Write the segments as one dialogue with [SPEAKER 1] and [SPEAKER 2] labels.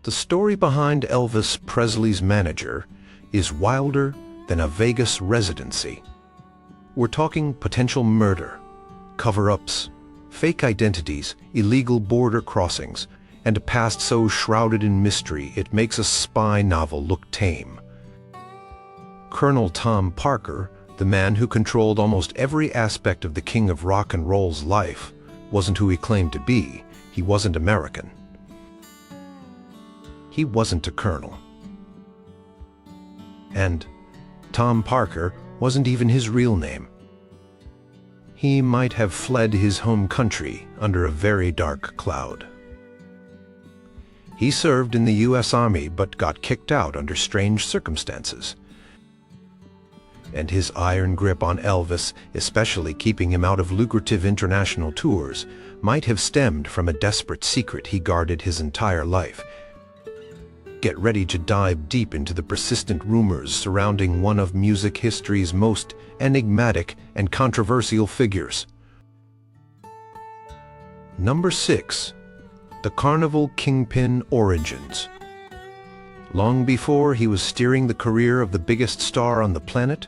[SPEAKER 1] The story behind Elvis Presley's manager is wilder than a Vegas residency. We're talking potential murder, cover-ups, fake identities, illegal border crossings, and a past so shrouded in mystery it makes a spy novel look tame. Colonel Tom Parker, the man who controlled almost every aspect of the king of rock and roll's life, wasn't who he claimed to be. He wasn't American. He wasn't a colonel. And Tom Parker wasn't even his real name. He might have fled his home country under a very dark cloud. He served in the U.S. Army but got kicked out under strange circumstances. And his iron grip on Elvis, especially keeping him out of lucrative international tours, might have stemmed from a desperate secret he guarded his entire life. Get ready to dive deep into the persistent rumors surrounding one of music history's most enigmatic and controversial figures. Number 6. The Carnival Kingpin Origins. Long before he was steering the career of the biggest star on the planet,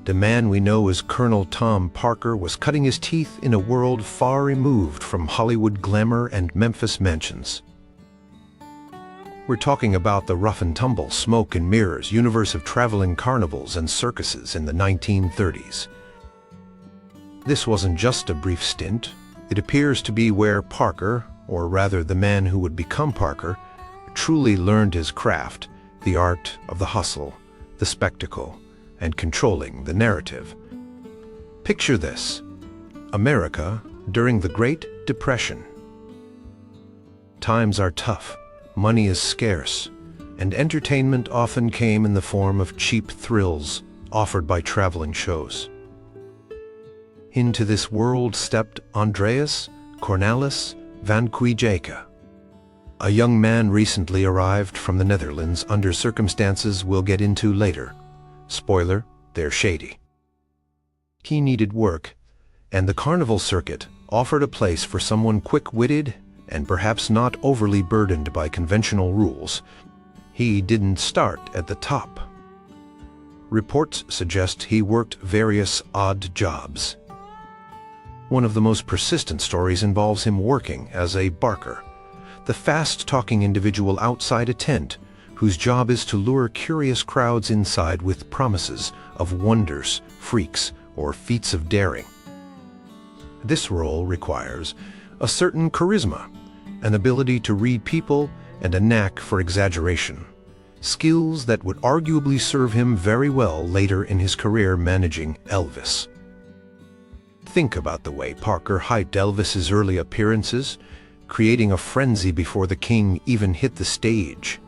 [SPEAKER 1] the man we know as Colonel Tom Parker was cutting his teeth in a world far removed from Hollywood glamour and Memphis mansions. We're talking about the rough-and-tumble, smoke and mirrors universe of traveling carnivals and circuses in the 1930s. This wasn't just a brief stint. It appears to be where Parker, or rather the man who would become Parker, truly learned his craft, the art of the hustle, the spectacle, and controlling the narrative. Picture this: America during the Great Depression. Times are tough. Money is scarce, and entertainment often came in the form of cheap thrills offered by traveling shows. Into this world stepped Andreas Cornelis van Kuijk, a young man recently arrived from the Netherlands under circumstances we'll get into later. Spoiler, they're shady. He needed work, and the carnival circuit offered a place for someone quick-witted and perhaps not overly burdened by conventional rules. He didn't start at the top. Reports suggest he worked various odd jobs. One of the most persistent stories involves him working as a barker, the fast-talking individual outside a tent whose job is to lure curious crowds inside with promises of wonders, freaks, or feats of daring. This role requires a certain charisma, an ability to read people, and a knack for exaggeration, skills that would arguably serve him very well later in his career managing Elvis. Think about the way Parker hyped Elvis's early appearances, creating a frenzy before the king even hit the stage.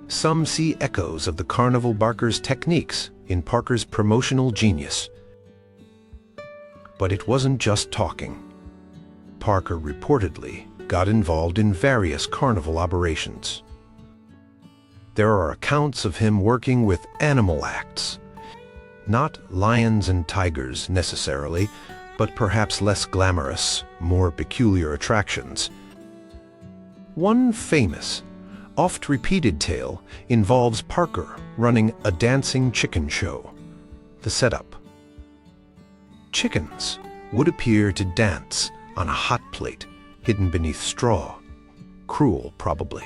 [SPEAKER 1] Some see echoes of the carnival barker's techniques in Parker's promotional genius. But it wasn't just talking. Parker reportedly got involved in various carnival operations. There are accounts of him working with animal acts. Not lions and tigers necessarily, but perhaps less glamorous, more peculiar attractions. One famous, oft-repeated tale involves Parker running a dancing chicken show. The setup: chickens would appear to dance on a hot plate hidden beneath straw. Cruel, probably.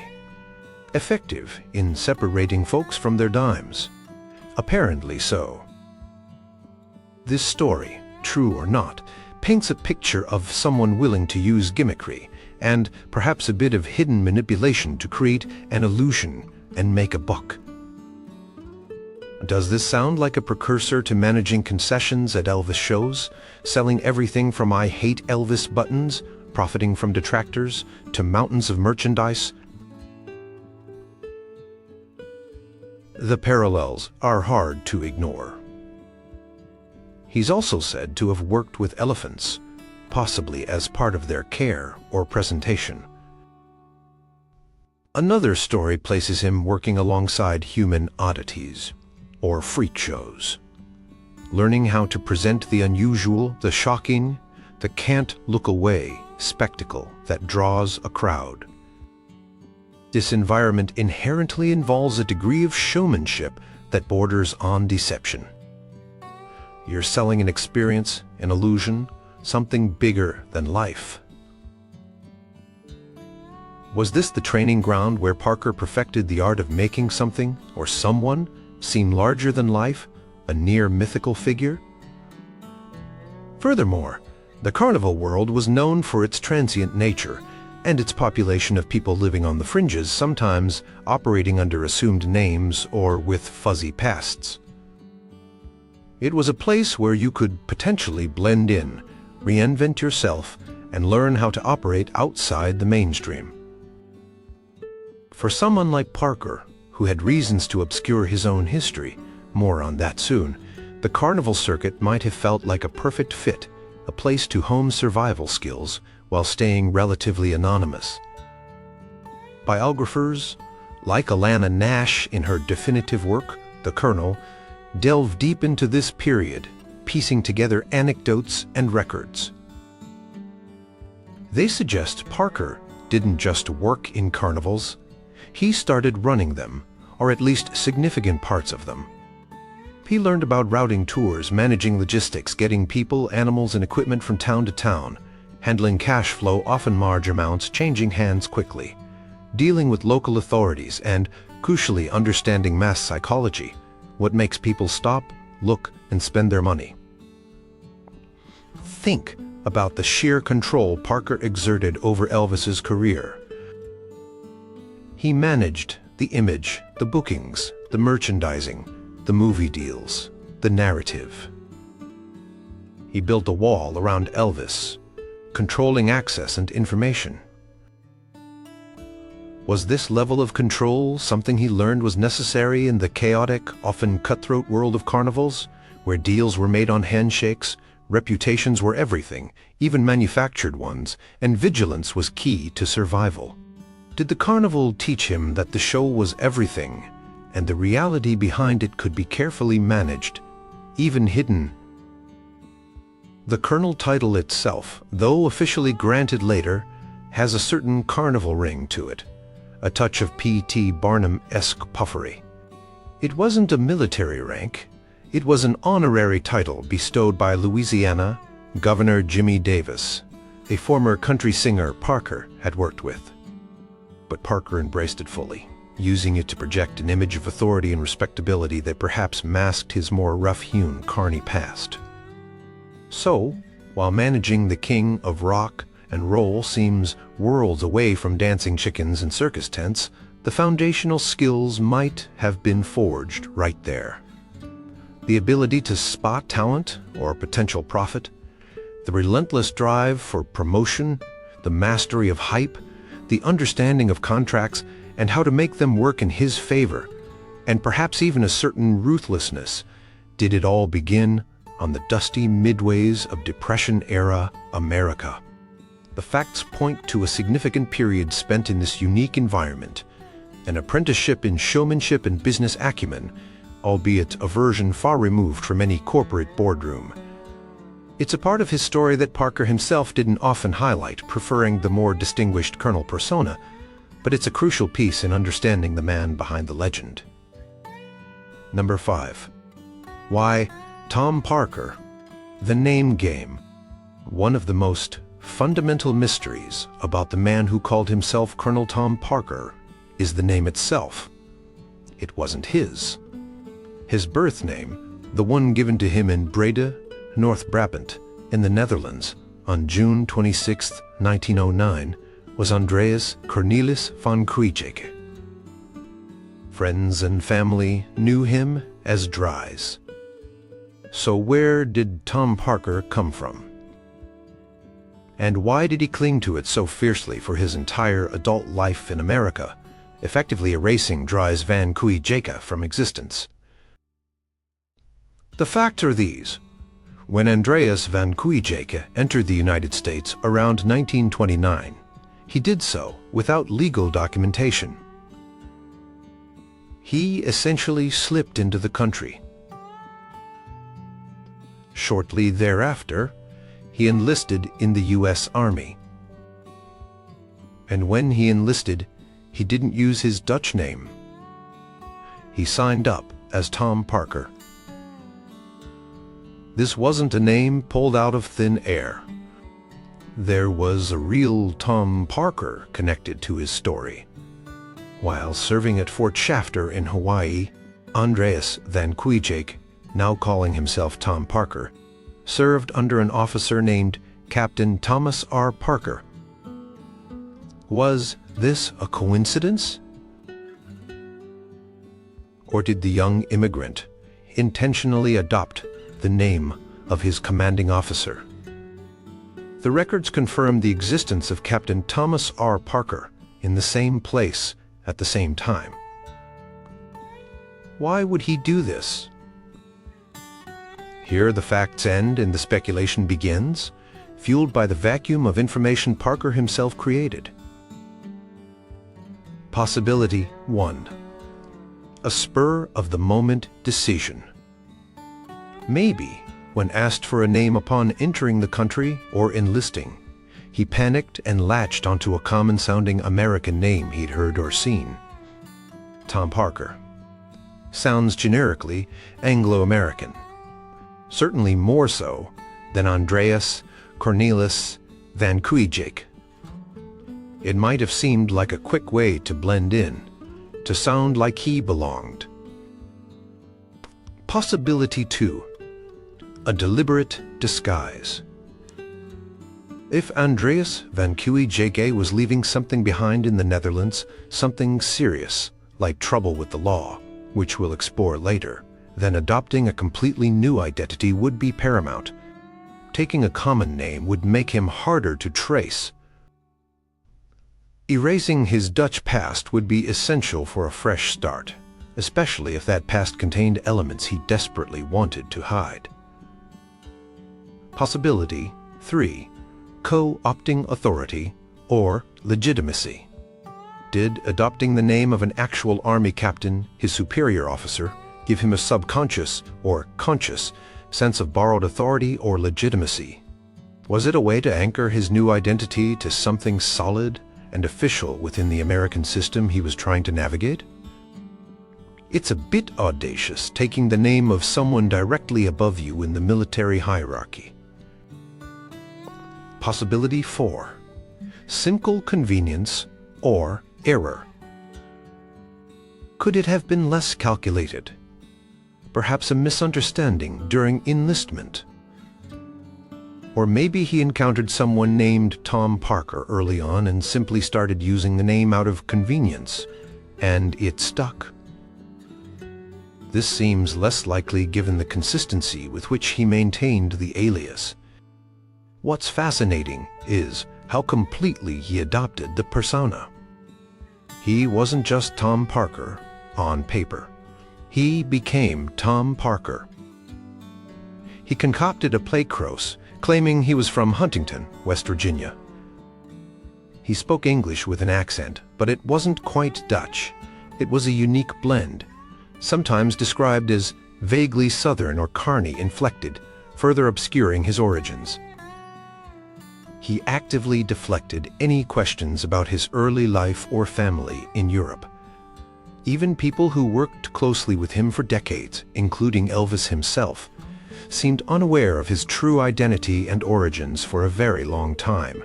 [SPEAKER 1] Effective in separating folks from their dimes. Apparently so. This story, true or not, paints a picture of someone willing to use gimmickry and perhaps a bit of hidden manipulation to create an illusion and make a buck. Does this sound like a precursor to managing concessions at Elvis shows, selling everything from "I hate Elvis" buttons, profiting from detractors, to mountains of merchandise? The parallels are hard to ignore. He's also said to have worked with elephants, possibly as part of their care or presentation. Another story places him working alongside human oddities, or freak shows, learning how to present the unusual, the shocking, the can't-look-away spectacle that draws a crowd. This environment inherently involves a degree of showmanship that borders on deception. You're selling an experience, an illusion, something bigger than life. Was this the training ground where Parker perfected the art of making something or someone seem larger than life, a near mythical figure? Furthermore, the carnival world was known for its transient nature and its population of people living on the fringes, sometimes operating under assumed names or with fuzzy pasts. It was a place where you could potentially blend in, reinvent yourself, and learn how to operate outside the mainstream. For someone like Parker, who had reasons to obscure his own history, more on that soon, the carnival circuit might have felt like a perfect fit, a place to hone survival skills while staying relatively anonymous. Biographers, like Alana Nash in her definitive work, The Colonel, delve deep into this period, piecing together anecdotes and records. They suggest Parker didn't just work in carnivals, he started running them, or at least significant parts of them. He learned about routing tours, managing logistics, getting people, animals, and equipment from town to town, handling cash flow, often large amounts, changing hands quickly, dealing with local authorities, and, crucially, understanding mass psychology, what makes people stop, look, and spend their money. Think about the sheer control Parker exerted over Elvis's career. He managed the image, the bookings, the merchandising, the movie deals, the narrative. He built a wall around Elvis, controlling access and information. Was this level of control something he learned was necessary in the chaotic, often cutthroat world of carnivals, where deals were made on handshakes, reputations were everything, even manufactured ones, and vigilance was key to survival? Did the carnival teach him that the show was everything, and the reality behind it could be carefully managed, even hidden? The Colonel title itself, though officially granted later, has a certain carnival ring to it, a touch of P.T. Barnum-esque puffery. It wasn't a military rank, it was an honorary title bestowed by Louisiana Governor Jimmy Davis, a former country singer Parker had worked with. But Parker embraced it fully, using it to project an image of authority and respectability that perhaps masked his more rough-hewn carny past. So, while managing the king of rock and roll seems worlds away from dancing chickens and circus tents, the foundational skills might have been forged right there. The ability to spot talent or potential profit, the relentless drive for promotion, the mastery of hype, the understanding of contracts and how to make them work in his favor, and perhaps even a certain ruthlessness. Did it all begin on the dusty midways of Depression-era America? The facts point to a significant period spent in this unique environment, an apprenticeship in showmanship and business acumen, albeit a version far removed from any corporate boardroom. It's a part of his story that Parker himself didn't often highlight, preferring the more distinguished Colonel persona, but it's a crucial piece in understanding the man behind the legend. Number 5. Why Tom Parker? The name game. One of the most fundamental mysteries about the man who called himself Colonel Tom Parker is the name itself. It wasn't his. His birth name, the one given to him in Breda, North Brabant, in the Netherlands, on June 26, 1909, was Andreas Cornelis van Kuijk. Friends and family knew him as Dries. So where did Tom Parker come from? And why did he cling to it so fiercely for his entire adult life in America, effectively erasing Dries van Kuijk from existence? The facts are these. When Andreas van Kuijk entered the United States around 1929, he did so without legal documentation. He essentially slipped into the country. Shortly thereafter, he enlisted in the U.S. Army. And when he enlisted, he didn't use his Dutch name. He signed up as Tom Parker. This wasn't a name pulled out of thin air. There was a real Tom Parker connected to his story. While serving at Fort Shafter in Hawaii, Andreas van Kuijk, now calling himself Tom Parker, served under an officer named Captain Thomas R. Parker. Was this a coincidence? Or did the young immigrant intentionally adopt the name of his commanding officer? The records confirm the existence of Captain Thomas R. Parker in the same place at the same time. Why would he do this? Here the facts end and the speculation begins, fueled by the vacuum of information Parker himself created. Possibility 1. A spur-of-the-moment decision. Maybe, when asked for a name upon entering the country or enlisting, he panicked and latched onto a common-sounding American name he'd heard or seen. Tom Parker. Sounds generically Anglo-American. Certainly more so than Andreas Cornelis van Kuijk. It might have seemed like a quick way to blend in, to sound like he belonged. Possibility 2. A deliberate disguise. If Andreas van Kuijk was leaving something behind in the Netherlands, something serious, like trouble with the law, which we'll explore later, then adopting a completely new identity would be paramount. Taking a common name would make him harder to trace. Erasing his Dutch past would be essential for a fresh start, especially if that past contained elements he desperately wanted to hide. Possibility 3. Co-opting authority or legitimacy. Did adopting the name of an actual army captain, his superior officer, give him a subconscious or conscious sense of borrowed authority or legitimacy? Was it a way to anchor his new identity to something solid and official within the American system he was trying to navigate? It's a bit audacious taking the name of someone directly above you in the military hierarchy. Possibility 4. Simple convenience or error. Could it have been less calculated? Perhaps a misunderstanding during enlistment. Or maybe he encountered someone named Tom Parker early on and simply started using the name out of convenience, and it stuck. This seems less likely given the consistency with which he maintained the alias. What's fascinating is how completely he adopted the persona. He wasn't just Tom Parker on paper. He became Tom Parker. He concocted a playcrose claiming he was from Huntington, West Virginia. He spoke English with an accent, but it wasn't quite Dutch. It was a unique blend, sometimes described as vaguely Southern or Carney inflected, further obscuring his origins. He actively deflected any questions about his early life or family in Europe. Even people who worked closely with him for decades, including Elvis himself, seemed unaware of his true identity and origins for a very long time.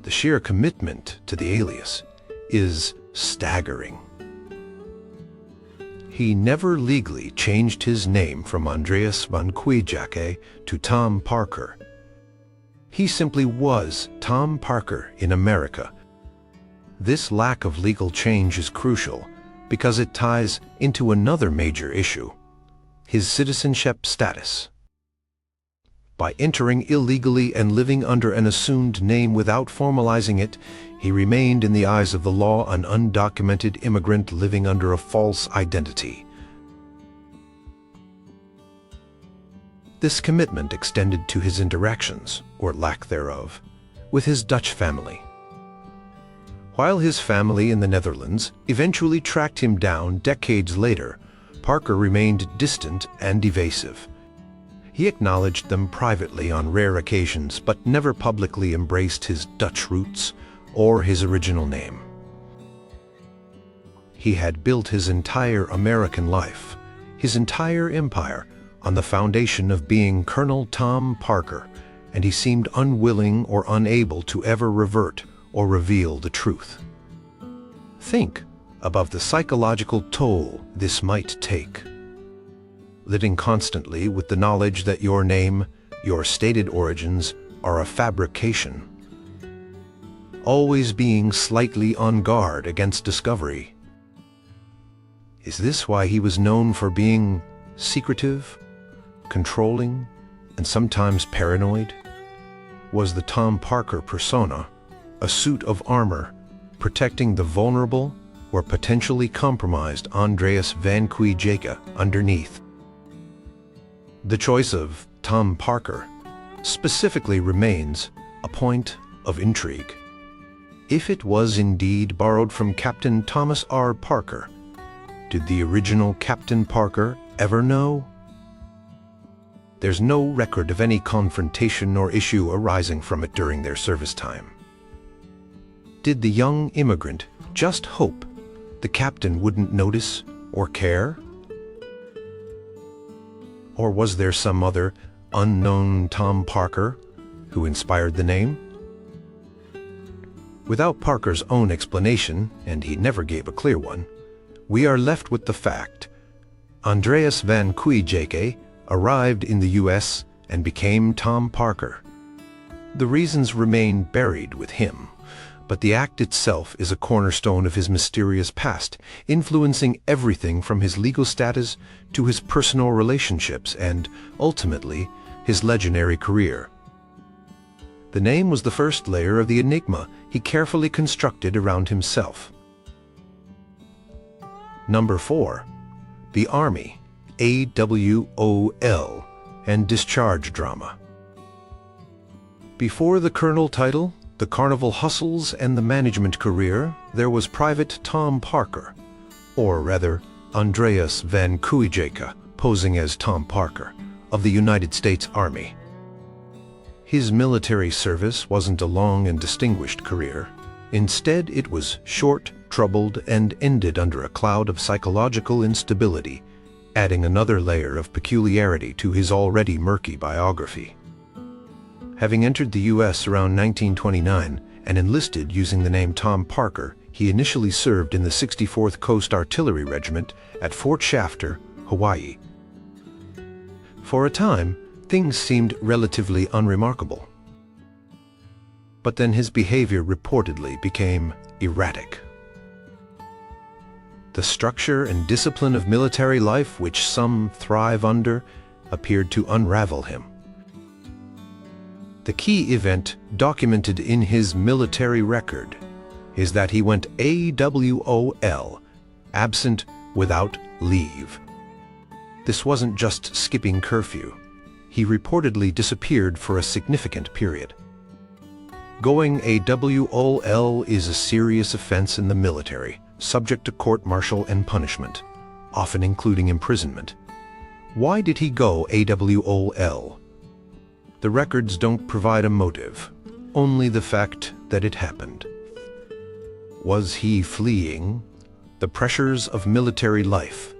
[SPEAKER 1] The sheer commitment to the alias is staggering. He never legally changed his name from Andreas van Kuijk to Tom Parker. He simply was Tom Parker in America. This lack of legal change is crucial because it ties into another major issue: his citizenship status. By entering illegally and living under an assumed name without formalizing it, he remained in the eyes of the law an undocumented immigrant living under a false identity. This commitment extended to his interactions, or lack thereof, with his Dutch family. While his family in the Netherlands eventually tracked him down decades later, Parker remained distant and evasive. He acknowledged them privately on rare occasions, but never publicly embraced his Dutch roots or his original name. he had built his entire American life, his entire empire, on the foundation of being Colonel Tom Parker, and he seemed unwilling or unable to ever revert or reveal the truth. Think about the psychological toll this might take. Living constantly with the knowledge that your name, your stated origins, are a fabrication. Always being slightly on guard against discovery. Is this why he was known for being secretive, controlling, and sometimes paranoid? Was the Tom Parker persona a suit of armor protecting the vulnerable or potentially compromised Andreas van Kuijk underneath? The choice of Tom Parker specifically remains a point of intrigue. If it was indeed borrowed from Captain Thomas R. Parker, did the original Captain Parker ever know? There's no record of any confrontation or issue arising from it during their service time. Did the young immigrant just hope the captain wouldn't notice or care? Or was there some other unknown Tom Parker who inspired the name? Without Parker's own explanation, and he never gave a clear one, we are left with the fact Andreas van Kuijk arrived in the U.S. and became Tom Parker. The reasons remain buried with him, but the act itself is a cornerstone of his mysterious past, influencing everything from his legal status to his personal relationships and, ultimately, his legendary career. The name was the first layer of the enigma he carefully constructed around himself. Number 4. The Army, AWOL, and discharge drama. Before the colonel title, the carnival hustles, and the management career, there was Private Tom Parker, or rather, Andreas van Kuijk, posing as Tom Parker, of the United States Army. His military service wasn't a long and distinguished career. Instead, it was short, troubled, and ended under a cloud of psychological instability, adding another layer of peculiarity to his already murky biography. Having entered the U.S. around 1929 and enlisted using the name Tom Parker, he initially served in the 64th Coast Artillery Regiment at Fort Shafter, Hawaii. For a time, things seemed relatively unremarkable. But then his behavior reportedly became erratic. The structure and discipline of military life, which some thrive under, appeared to unravel him. The key event documented in his military record is that he went AWOL, absent without leave. This wasn't just skipping curfew. He reportedly disappeared for a significant period. Going AWOL is a serious offense in the military, subject to court-martial and punishment, often including imprisonment. Why did he go AWOL? The records don't provide a motive, only the fact that it happened. Was he fleeing the pressures of military life?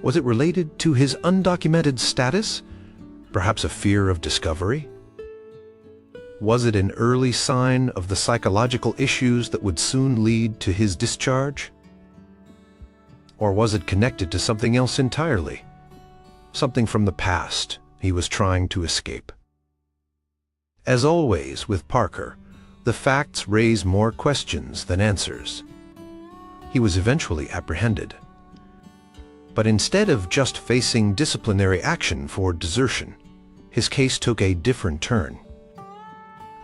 [SPEAKER 1] Was it related to his undocumented status? Perhaps a fear of discovery? Was it an early sign of the psychological issues that would soon lead to his discharge? Or was it connected to something else entirely? Something from the past he was trying to escape? As always with Parker, the facts raise more questions than answers. He was eventually apprehended. But instead of just facing disciplinary action for desertion, his case took a different turn.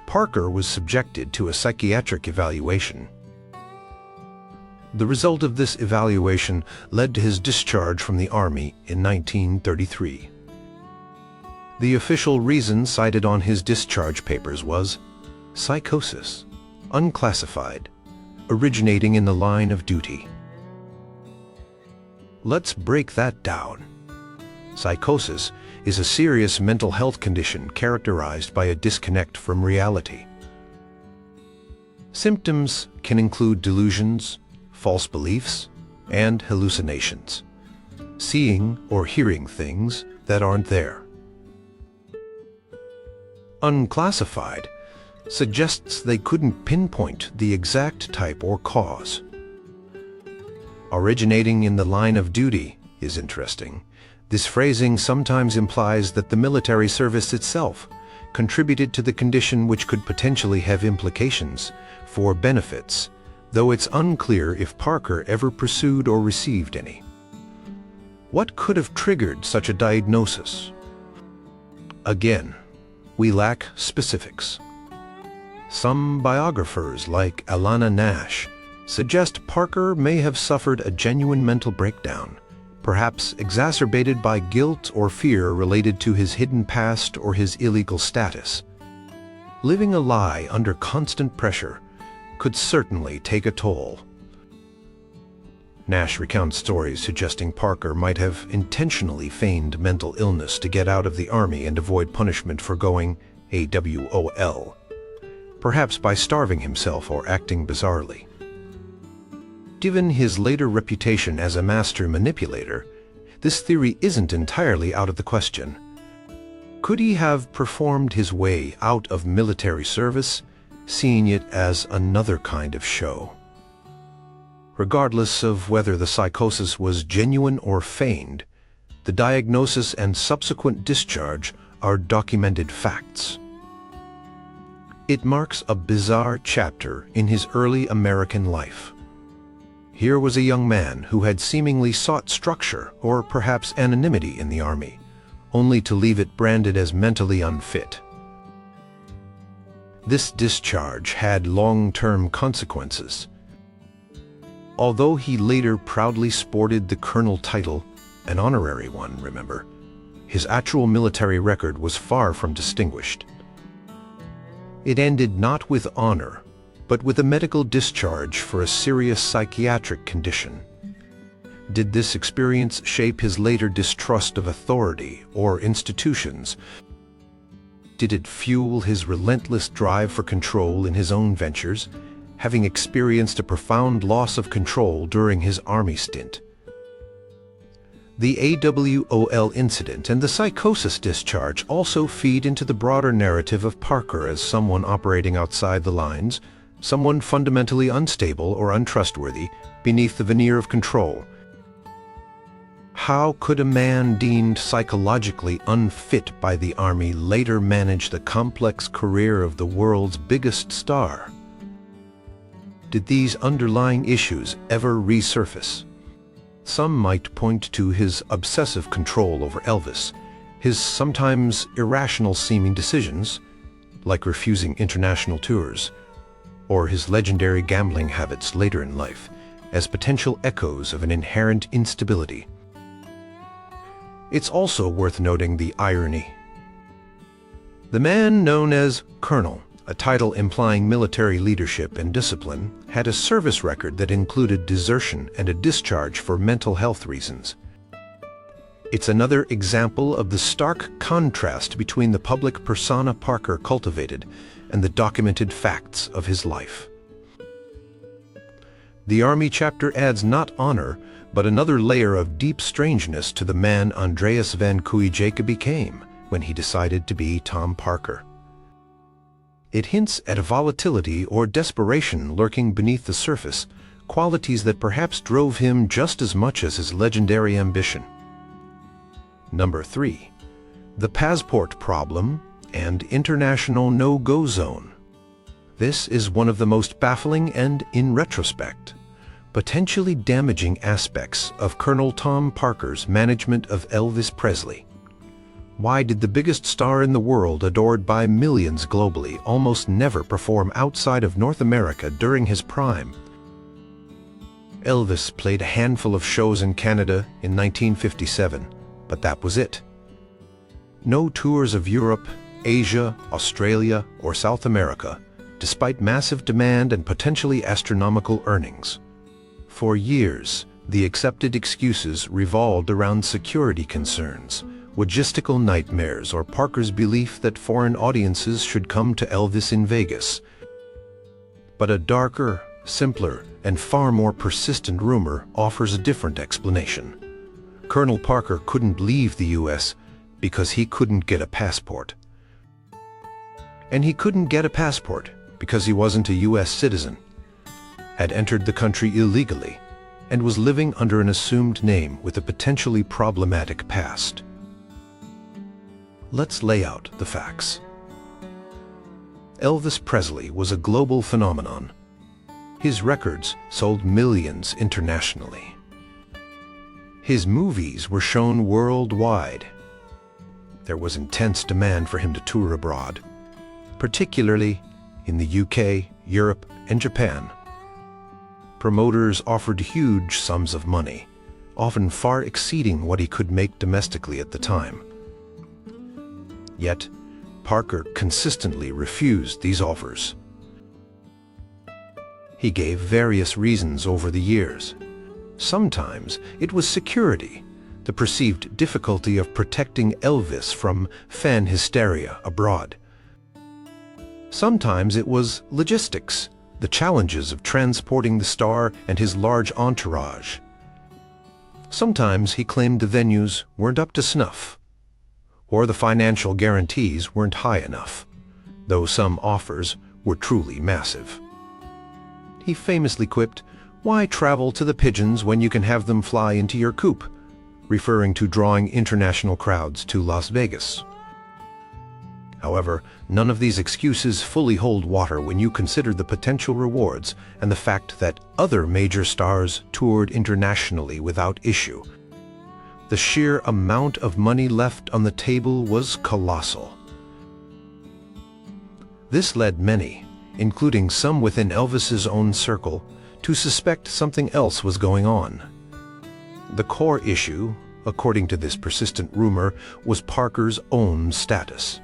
[SPEAKER 1] Parker was subjected to a psychiatric evaluation. The result of this evaluation led to his discharge from the Army in 1933. The official reason cited on his discharge papers was psychosis, unclassified, originating in the line of duty. Let's break that down. Psychosis is a serious mental health condition characterized by a disconnect from reality. Symptoms can include delusions, false beliefs, and hallucinations, seeing or hearing things that aren't there. Unclassified suggests they couldn't pinpoint the exact type or cause. Originating in the line of duty is interesting. This phrasing sometimes implies that the military service itself contributed to the condition, which could potentially have implications for benefits, though it's unclear if Parker ever pursued or received any. What could have triggered such a diagnosis? Again, we lack specifics. Some biographers, like Alana Nash, suggest Parker may have suffered a genuine mental breakdown, perhaps exacerbated by guilt or fear related to his hidden past or his illegal status. Living a lie under constant pressure could certainly take a toll. Nash recounts stories suggesting Parker might have intentionally feigned mental illness to get out of the army and avoid punishment for going AWOL, perhaps by starving himself or acting bizarrely. Given his later reputation as a master manipulator, this theory isn't entirely out of the question. Could he have performed his way out of military service, seeing it as another kind of show? Regardless of whether the psychosis was genuine or feigned, the diagnosis and subsequent discharge are documented facts. It marks a bizarre chapter in his early American life. Here was a young man who had seemingly sought structure or perhaps anonymity in the army, only to leave it branded as mentally unfit. This discharge had long-term consequences. Although he later proudly sported the colonel title, an honorary one, remember, his actual military record was far from distinguished. It ended not with honor, but with a medical discharge for a serious psychiatric condition. Did this experience shape his later distrust of authority or institutions? Did it fuel his relentless drive for control in his own ventures, having experienced a profound loss of control during his army stint? The AWOL incident and the psychosis discharge also feed into the broader narrative of Parker as someone operating outside the lines, someone fundamentally unstable or untrustworthy beneath the veneer of control. How could a man deemed psychologically unfit by the army later manage the complex career of the world's biggest star? Did these underlying issues ever resurface? Some might point to his obsessive control over Elvis, his sometimes irrational-seeming decisions, like refusing international tours, or his legendary gambling habits later in life, as potential echoes of an inherent instability. It's also worth noting the irony. The man known as Colonel, a title implying military leadership and discipline, had a service record that included desertion and a discharge for mental health reasons. It's another example of the stark contrast between the public persona Parker cultivated and the documented facts of his life. The Army chapter adds not honor, but another layer of deep strangeness to the man Andreas van Kuijk became when he decided to be Tom Parker. It hints at a volatility or desperation lurking beneath the surface, qualities that perhaps drove him just as much as his legendary ambition. Number 3. The passport problem and international no-go zone. This is one of the most baffling and, in retrospect, potentially damaging aspects of Colonel Tom Parker's management of Elvis Presley. Why did the biggest star in the world, adored by millions globally, almost never perform outside of North America during his prime? Elvis played a handful of shows in Canada in 1957, but that was it. No tours of Europe, Asia, Australia, or South America, despite massive demand and potentially astronomical earnings. For years, the accepted excuses revolved around security concerns, logistical nightmares, or Parker's belief that foreign audiences should come to Elvis in Vegas. But a darker, simpler and far more persistent rumor offers a different explanation. Colonel Parker couldn't leave the U.S. because he couldn't get a passport. And he couldn't get a passport because he wasn't a U.S. citizen, had entered the country illegally, and was living under an assumed name with a potentially problematic past. Let's lay out the facts. Elvis Presley was a global phenomenon. His records sold millions internationally. His movies were shown worldwide. There was intense demand for him to tour abroad, particularly in the UK, Europe, and Japan. Promoters offered huge sums of money, often far exceeding what he could make domestically at the time. Yet, Parker consistently refused these offers. He gave various reasons over the years. Sometimes it was security, the perceived difficulty of protecting Elvis from fan hysteria abroad. Sometimes it was logistics, the challenges of transporting the star and his large entourage. Sometimes he claimed the venues weren't up to snuff, or the financial guarantees weren't high enough, though some offers were truly massive. He famously quipped, "Why travel to the pigeons when you can have them fly into your coop?" referring to drawing international crowds to Las Vegas. However, none of these excuses fully hold water when you consider the potential rewards and the fact that other major stars toured internationally without issue. The sheer amount of money left on the table was colossal. This led many, including some within Elvis's own circle, to suspect something else was going on. The core issue, according to this persistent rumor, was Parker's own status.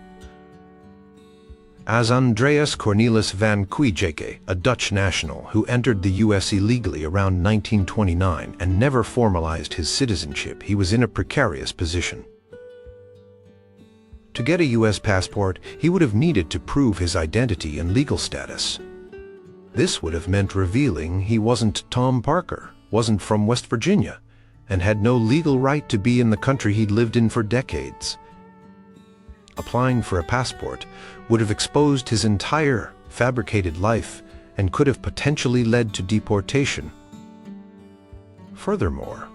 [SPEAKER 1] As Andreas Cornelis van Kuijk, a Dutch national who entered the U.S. illegally around 1929 and never formalized his citizenship, he was in a precarious position. To get a U.S. passport, he would have needed to prove his identity and legal status. This would have meant revealing he wasn't Tom Parker, wasn't from West Virginia, and had no legal right to be in the country he'd lived in for decades. Applying for a passport would have exposed his entire fabricated life and could have potentially led to deportation. Furthermore,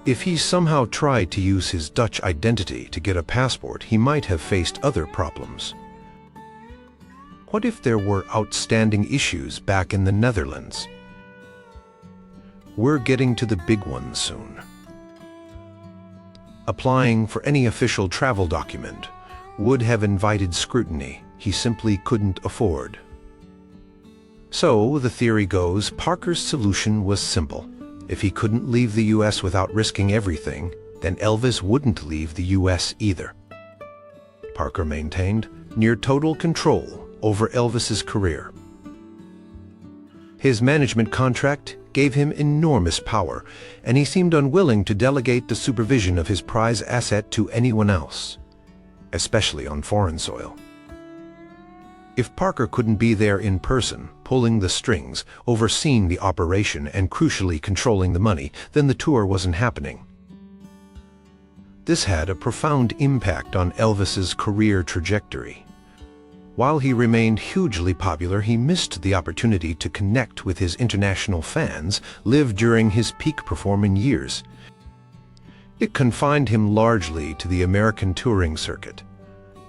[SPEAKER 1] if he somehow tried to use his Dutch identity to get a passport, he might have faced other problems. What if there were outstanding issues back in the Netherlands? We're getting to the big ones soon. Applying for any official travel document would have invited scrutiny he simply couldn't afford. So, the theory goes, Parker's solution was simple. If he couldn't leave the U.S. without risking everything, then Elvis wouldn't leave the U.S. either. Parker maintained near total control over Elvis's career. His management contract gave him enormous power, and he seemed unwilling to delegate the supervision of his prize asset to anyone else, especially on foreign soil. If Parker couldn't be there in person, pulling the strings, overseeing the operation, and crucially controlling the money, then the tour wasn't happening. This had a profound impact on Elvis's career trajectory. While he remained hugely popular, he missed the opportunity to connect with his international fans, live during his peak performing years. It confined him largely to the American touring circuit,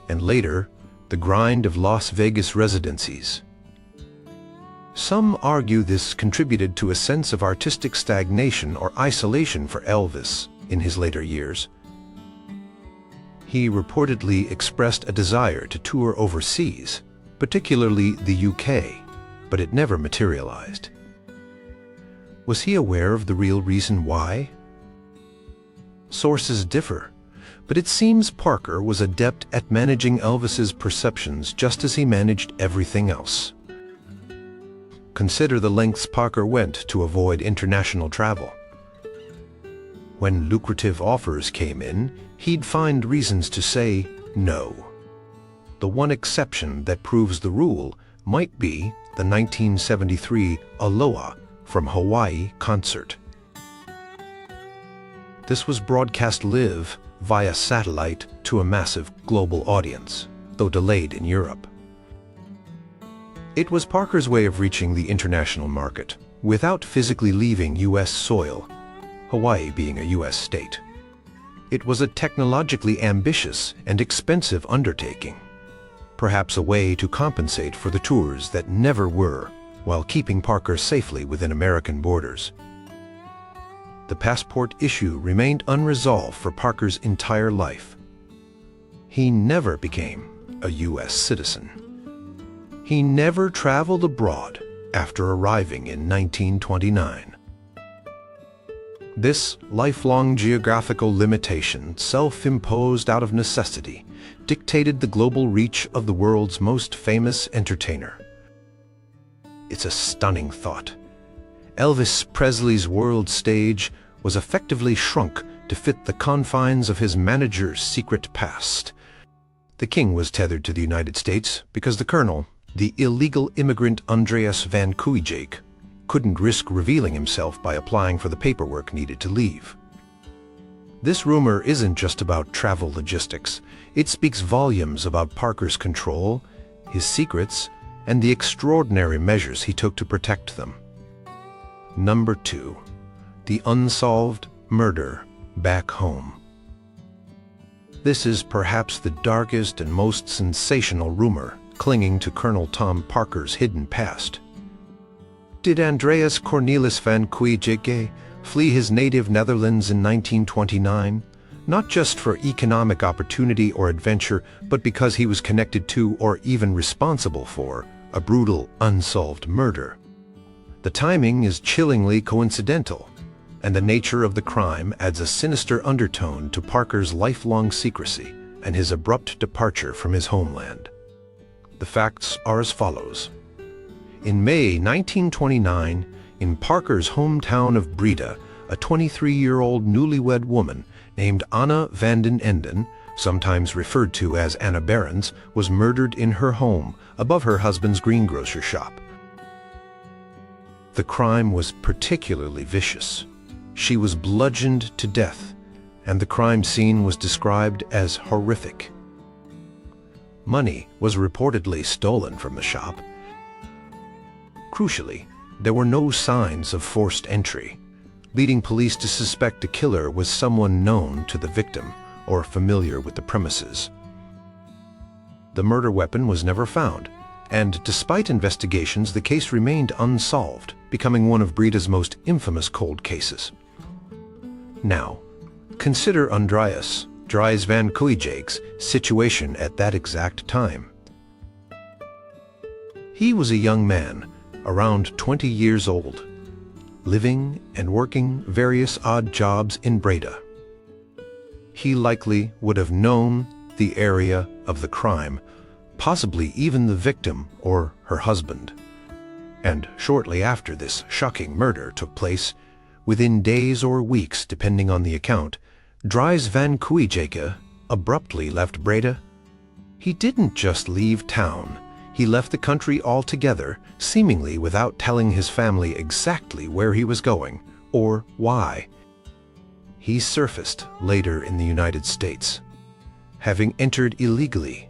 [SPEAKER 1] and later, the grind of Las Vegas residencies. Some argue this contributed to a sense of artistic stagnation or isolation for Elvis in his later years. He reportedly expressed a desire to tour overseas, particularly the UK, but it never materialized. Was he aware of the real reason why? Sources differ, but it seems Parker was adept at managing Elvis's perceptions just as he managed everything else. Consider the lengths Parker went to avoid international travel. When lucrative offers came in, he'd find reasons to say no. The one exception that proves the rule might be the 1973 Aloha from Hawaii concert. This was broadcast live via satellite to a massive global audience, though delayed in Europe. It was Parker's way of reaching the international market without physically leaving U.S. soil, Hawaii being a U.S. state. It was a technologically ambitious and expensive undertaking, perhaps a way to compensate for the tours that never were, while keeping Parker safely within American borders. The passport issue remained unresolved for Parker's entire life. He never became a U.S. citizen. He never traveled abroad after arriving in 1929. This lifelong geographical limitation, self-imposed out of necessity, dictated the global reach of the world's most famous entertainer. It's a stunning thought. Elvis Presley's world stage was effectively shrunk to fit the confines of his manager's secret past. The king was tethered to the United States because the colonel, the illegal immigrant Andreas van Kuijk, couldn't risk revealing himself by applying for the paperwork needed to leave. This rumor isn't just about travel logistics. It speaks volumes about Parker's control, his secrets, and the extraordinary measures he took to protect them. Number 2. The unsolved murder back home. This is perhaps the darkest and most sensational rumor clinging to Colonel Tom Parker's hidden past. Did Andreas Cornelis van Kuijk flee his native Netherlands in 1929, not just for economic opportunity or adventure, but because he was connected to or even responsible for a brutal, unsolved murder? The timing is chillingly coincidental, and the nature of the crime adds a sinister undertone to Parker's lifelong secrecy and his abrupt departure from his homeland. The facts are as follows. In May 1929, in Parker's hometown of Breda, a 23-year-old newlywed woman named Anna van den Enden, sometimes referred to as Anna Behrens, was murdered in her home above her husband's greengrocer shop. The crime was particularly vicious. She was bludgeoned to death, and the crime scene was described as horrific. Money was reportedly stolen from the shop. Crucially, there were no signs of forced entry, leading police to suspect the killer was someone known to the victim or familiar with the premises. The murder weapon was never found, and despite investigations, the case remained unsolved, becoming one of Breda's most infamous cold cases. Now, consider Andreas van Kuijk's situation at that exact time. He was a young man, around 20 years old, living and working various odd jobs in Breda. He likely would have known the area of the crime, possibly even the victim or her husband. And shortly after this shocking murder took place, within days or weeks depending on the account, Andreas van Kuijk abruptly left Breda. He didn't just leave town, he left the country altogether, seemingly without telling his family exactly where he was going or why. He surfaced later in the United States, having entered illegally.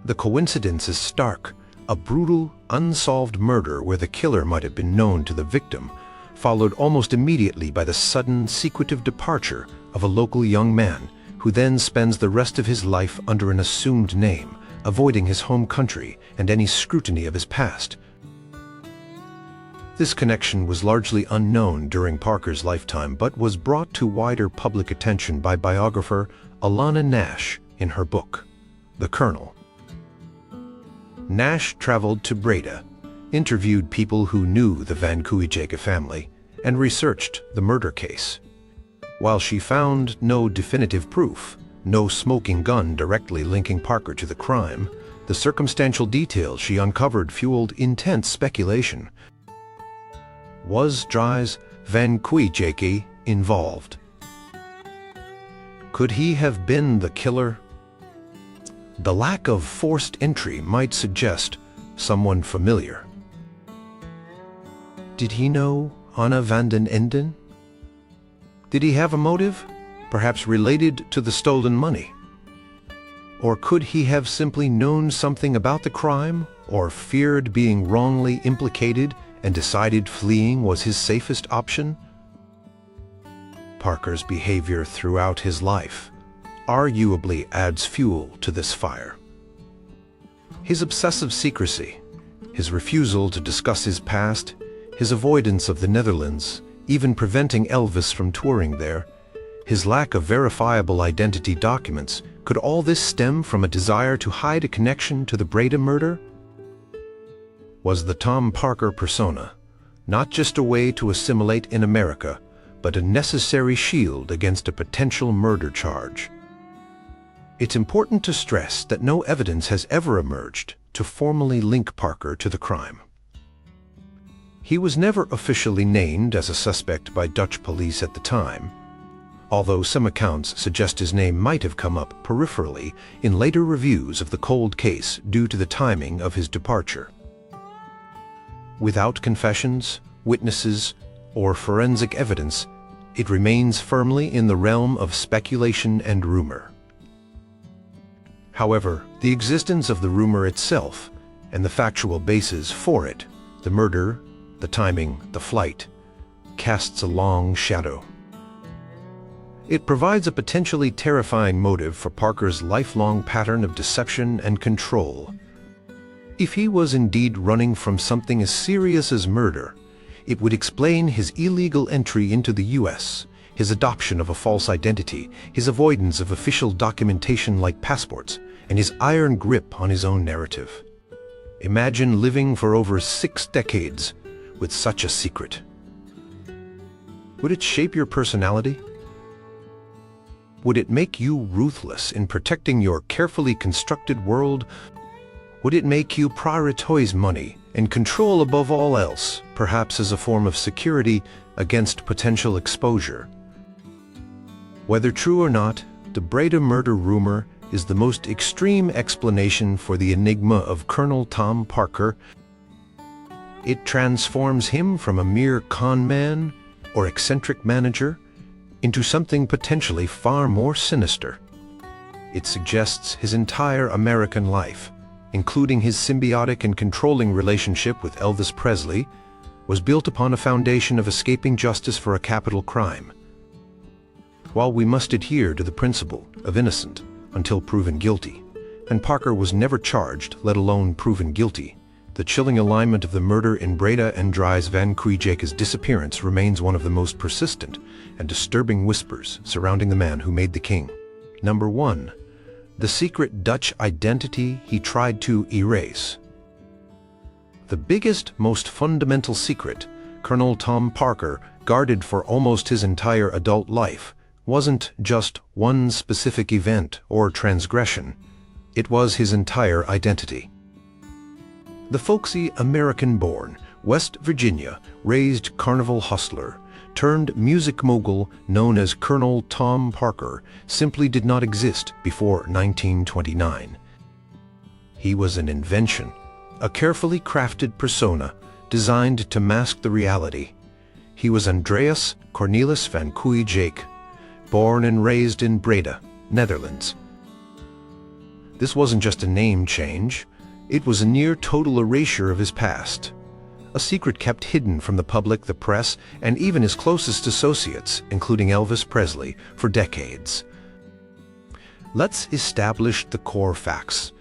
[SPEAKER 1] The coincidence is stark. A brutal, unsolved murder where the killer might have been known to the victim, followed almost immediately by the sudden, secretive departure of a local young man who then spends the rest of his life under an assumed name, avoiding his home country and any scrutiny of his past. This connection was largely unknown during Parker's lifetime, but was brought to wider public attention by biographer Alana Nash in her book, The Colonel. Nash traveled to Breda, interviewed people who knew the Van Kuijk family, and researched the murder case. While she found no definitive proof, no smoking gun directly linking Parker to the crime, the circumstantial details she uncovered fueled intense speculation. Was Andreas van Kuijk involved? Could he have been the killer? The lack of forced entry might suggest someone familiar. Did he know Anna van den Enden? Did he have a motive, perhaps related to the stolen money? Or could he have simply known something about the crime, or feared being wrongly implicated and decided fleeing was his safest option? Parker's behavior throughout his life arguably adds fuel to this fire. His obsessive secrecy, his refusal to discuss his past, his avoidance of the Netherlands, even preventing Elvis from touring there, his lack of verifiable identity documents, could all this stem from a desire to hide a connection to the Breda murder? Was the Tom Parker persona not just a way to assimilate in America, but a necessary shield against a potential murder charge? It's important to stress that no evidence has ever emerged to formally link Parker to the crime. He was never officially named as a suspect by Dutch police at the time, although some accounts suggest his name might have come up peripherally in later reviews of the cold case due to the timing of his departure. Without confessions, witnesses, or forensic evidence, it remains firmly in the realm of speculation and rumor. However, the existence of the rumor itself and the factual basis for it, the murder, the timing, the flight, casts a long shadow. It provides a potentially terrifying motive for Parker's lifelong pattern of deception and control. If he was indeed running from something as serious as murder, it would explain his illegal entry into the U.S., his adoption of a false identity, his avoidance of official documentation like passports, and his iron grip on his own narrative. Imagine living for over 6 decades with such a secret. Would it shape your personality? Would it make you ruthless in protecting your carefully constructed world? Would it make you prioritize money and control above all else, perhaps as a form of security against potential exposure? Whether true or not, the Breda murder rumor is the most extreme explanation for the enigma of Colonel Tom Parker. It transforms him from a mere con man or eccentric manager into something potentially far more sinister. It suggests his entire American life, including his symbiotic and controlling relationship with Elvis Presley, was built upon a foundation of escaping justice for a capital crime. While we must adhere to the principle of innocent until proven guilty, and Parker was never charged, let alone proven guilty, the chilling alignment of the murder in Breda and Andreas van Kuijk's disappearance remains one of the most persistent and disturbing whispers surrounding the man who made the king. Number 1. The secret Dutch identity he tried to erase. The biggest, most fundamental secret Colonel Tom Parker guarded for almost his entire adult life wasn't just one specific event or transgression. It was his entire identity. The folksy American-born, West Virginia-raised carnival hustler turned music mogul known as Colonel Tom Parker simply did not exist before 1929. He was an invention, a carefully crafted persona designed to mask the reality. He was Andreas Cornelis van Kuijk, born and raised in Breda, Netherlands. This wasn't just a name change. It was a near-total erasure of his past, a secret kept hidden from the public, the press, and even his closest associates, including Elvis Presley, for decades. Let's establish the core facts.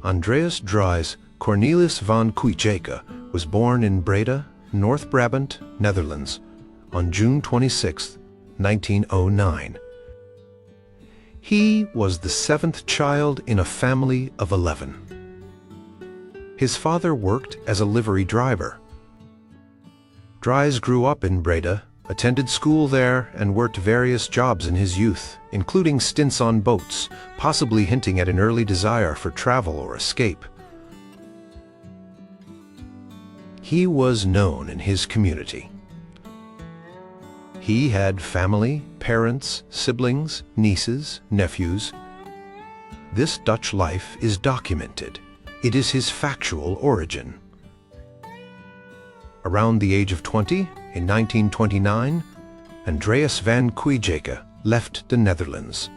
[SPEAKER 1] Andreas Cornelis van Kuijk was born in Breda, North Brabant, Netherlands, on June 26, 1909. He was the 7th child in a family of 11. His father worked as a livery driver. Dries grew up in Breda, attended school there, and worked various jobs in his youth, including stints on boats, possibly hinting at an early desire for travel or escape. He was known in his community. He had family, parents, siblings, nieces, nephews. This Dutch life is documented. It is his factual origin. Around the age of 20, in 1929, Andreas van Kuijk left the Netherlands.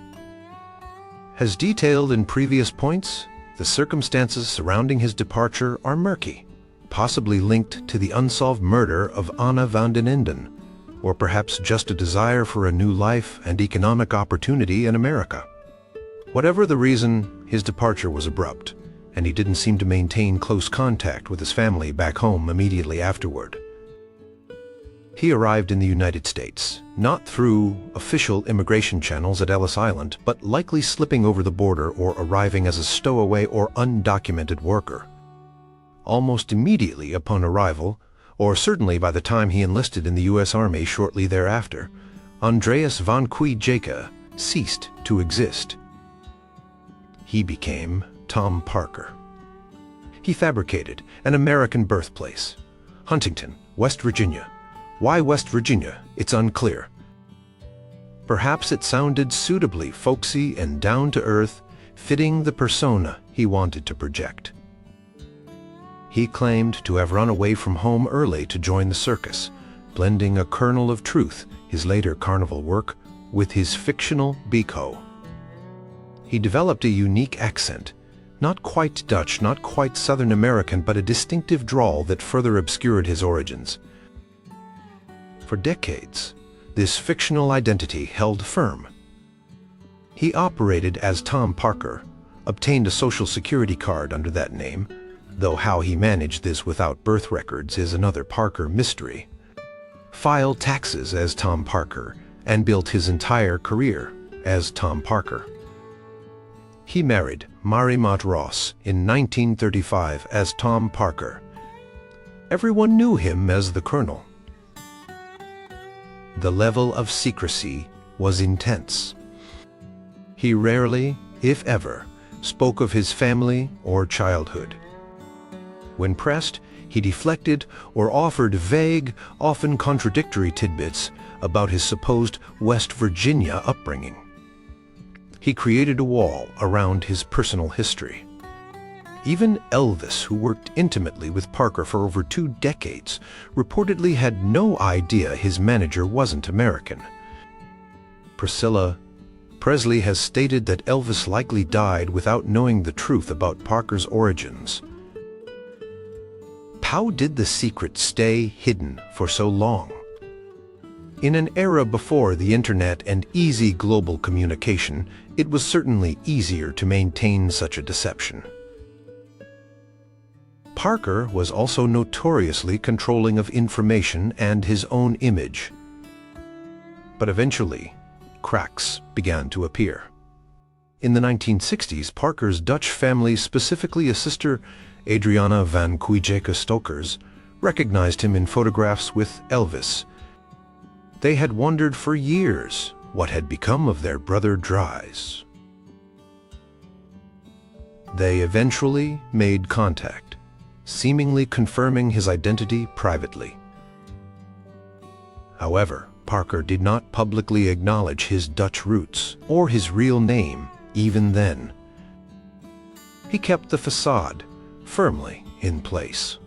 [SPEAKER 1] As detailed in previous points, the circumstances surrounding his departure are murky, possibly linked to the unsolved murder of Anna van den Enden, or perhaps just a desire for a new life and economic opportunity in America. Whatever the reason, his departure was abrupt, and he didn't seem to maintain close contact with his family back home immediately afterward. He arrived in the United States, not through official immigration channels at Ellis Island, but likely slipping over the border or arriving as a stowaway or undocumented worker. Almost immediately upon arrival, or certainly by the time he enlisted in the U.S. Army shortly thereafter, Andreas van Kuijk ceased to exist. He became Tom Parker. He fabricated an American birthplace, Huntington, West Virginia. Why West Virginia? It's unclear. Perhaps it sounded suitably folksy and down-to-earth, fitting the persona he wanted to project. He claimed to have run away from home early to join the circus, blending a kernel of truth, his later carnival work, with his fictional Biko. He developed a unique accent, not quite Dutch, not quite Southern American, but a distinctive drawl that further obscured his origins. For decades, this fictional identity held firm. He operated as Tom Parker, obtained a Social Security card under that name, though how he managed this without birth records is another Parker mystery, filed taxes as Tom Parker, and built his entire career as Tom Parker. He married Marie-Mott Ross in 1935 as Tom Parker. Everyone knew him as the Colonel. The level of secrecy was intense. He rarely, if ever, spoke of his family or childhood. When pressed, he deflected or offered vague, often contradictory tidbits about his supposed West Virginia upbringing. He created a wall around his personal history. Even Elvis, who worked intimately with Parker for over 2 decades, reportedly had no idea his manager wasn't American. Priscilla Presley has stated that Elvis likely died without knowing the truth about Parker's origins. How did the secret stay hidden for so long? In an era before the internet and easy global communication, it was certainly easier to maintain such a deception. Parker was also notoriously controlling of information and his own image. But eventually, cracks began to appear. In the 1960s, Parker's Dutch family, specifically a sister, Adriana van Kuijk Stokers, recognized him in photographs with Elvis. They had wondered for years what had become of their brother Dries. They eventually made contact, seemingly confirming his identity privately. However, Parker did not publicly acknowledge his Dutch roots or his real name even then. He kept the facade firmly in place.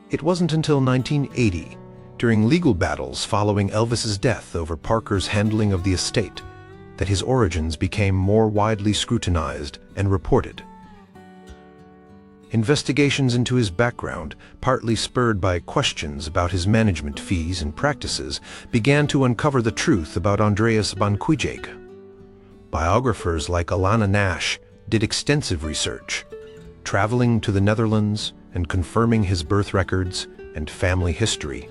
[SPEAKER 1] It wasn't until 1980, during legal battles following Elvis's death over Parker's handling of the estate, that his origins became more widely scrutinized and reported. Investigations into his background, partly spurred by questions about his management fees and practices, began to uncover the truth about Andreas van Kuijk. Biographers like Alana Nash did extensive research, traveling to the Netherlands and confirming his birth records and family history.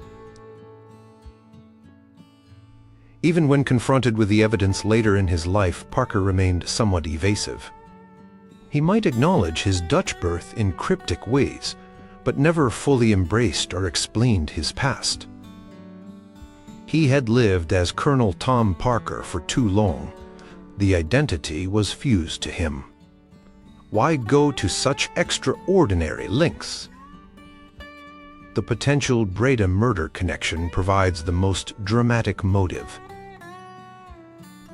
[SPEAKER 1] Even when confronted with the evidence later in his life, Parker remained somewhat evasive. He might acknowledge his Dutch birth in cryptic ways, but never fully embraced or explained his past. He had lived as Colonel Tom Parker for too long. The identity was fused to him. Why go to such extraordinary lengths? The potential Breda murder connection provides the most dramatic motive.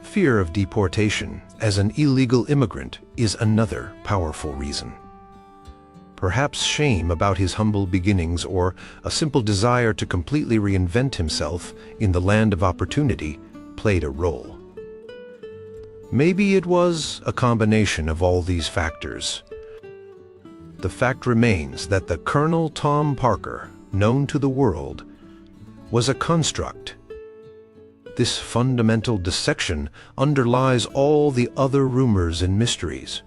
[SPEAKER 1] Fear of deportation as an illegal immigrant is another powerful reason. Perhaps shame about his humble beginnings or a simple desire to completely reinvent himself in the land of opportunity played a role. Maybe it was a combination of all these factors. The fact remains that the Colonel Tom Parker, known to the world, was a construct. This fundamental dissection underlies all the other rumors and mysteries.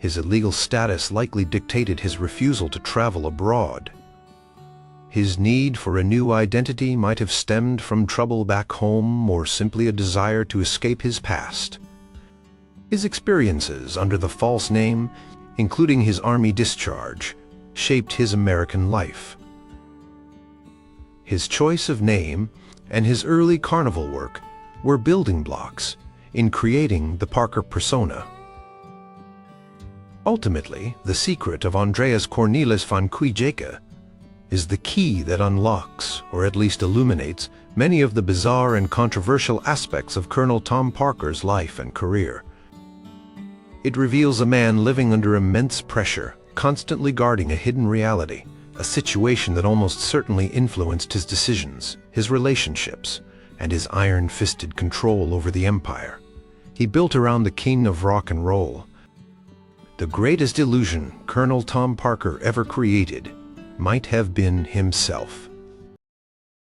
[SPEAKER 1] His illegal status likely dictated his refusal to travel abroad. His need for a new identity might have stemmed from trouble back home or simply a desire to escape his past. His experiences under the false name, including his army discharge, shaped his American life. His choice of name and his early carnival work were building blocks in creating the Parker persona. Ultimately, the secret of Andreas Cornelis van Kuijk is the key that unlocks, or at least illuminates, many of the bizarre and controversial aspects of Colonel Tom Parker's life and career. It reveals a man living under immense pressure, constantly guarding a hidden reality, a situation that almost certainly influenced his decisions, his relationships, and his iron-fisted control over the empire he built around the king of rock and roll. The greatest illusion Colonel Tom Parker ever created might have been himself.